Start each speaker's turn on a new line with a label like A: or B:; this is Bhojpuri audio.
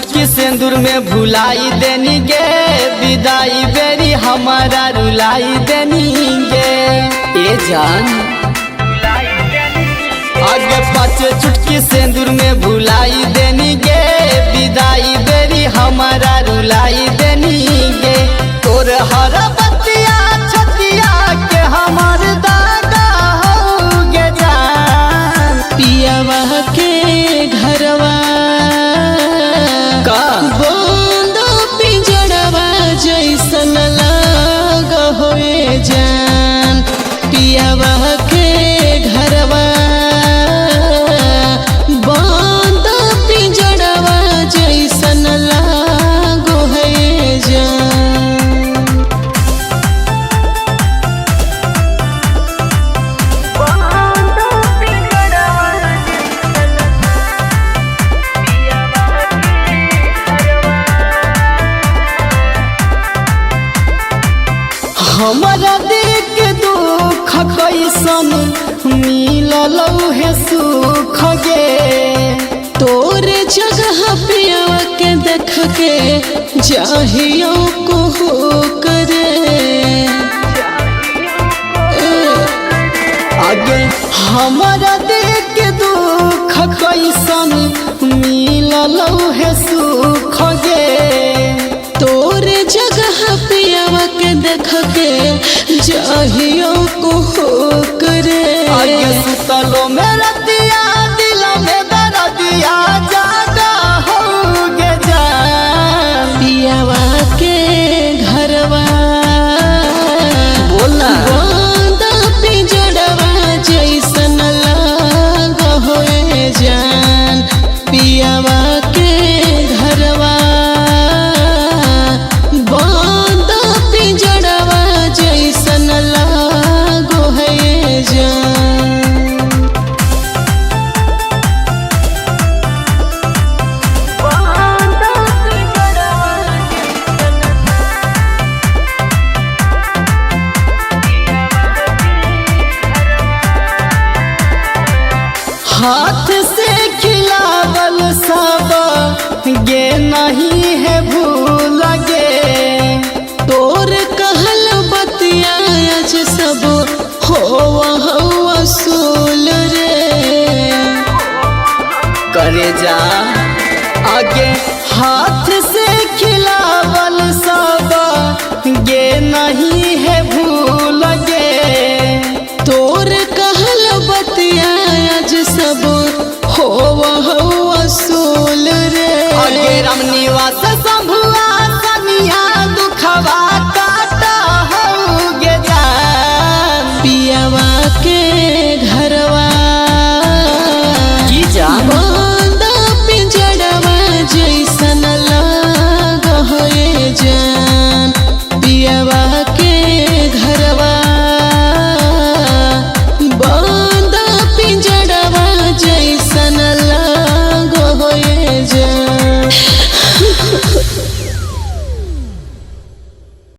A: चुटकी सिंदूर में भुलाई देनी गे, विदाई बेरी हमारा रुलाई देनी गे। ए जान आगे 5 चुटकी सिंदूर में भुलाई देनी गे, विदाई बेरी हमारा रुलाई देनी गे। तोर हर बतिया छतिया के हमार दादा हो गे जान।
B: पियावा के घरवा
A: का
B: बंद पिंजड़वा जैसन लाग होए जान। पियावा के घरवा बंद पिंजड़वा जैसन लाग होए जान।
A: हमारा देख के दुख कैसन मिलल है सुख गे।
B: तोरे जगह पियावा के देख के चाहियो को हो करे।
A: आगे हमारा देख के दुख कैसन मिलल है सुख गे।
B: तोरे जगह पियावा के देख के चाहियो को हो करे।
A: आगे सुतलो में रतिया दिल में दर्दिया जागा हो गे जान।
B: पियावा के घरवा
A: बोलना
B: बंद पिंजड़वा जैसन लाग होए जान। पियावा के घरवा बंद पिंजड़वा जैसन लाग होए जान।
A: हाथ से खिलावल सब गे नहीं है भूल गे।
B: तोर कहल बतिया आज सब हो वसूल रे।
A: करे जा आगे हाथ से खिलावल सब गे नहीं है भूल गे।
B: तोर कहल बतिया आज सब हो वसूल रे।
A: आगे राम निवास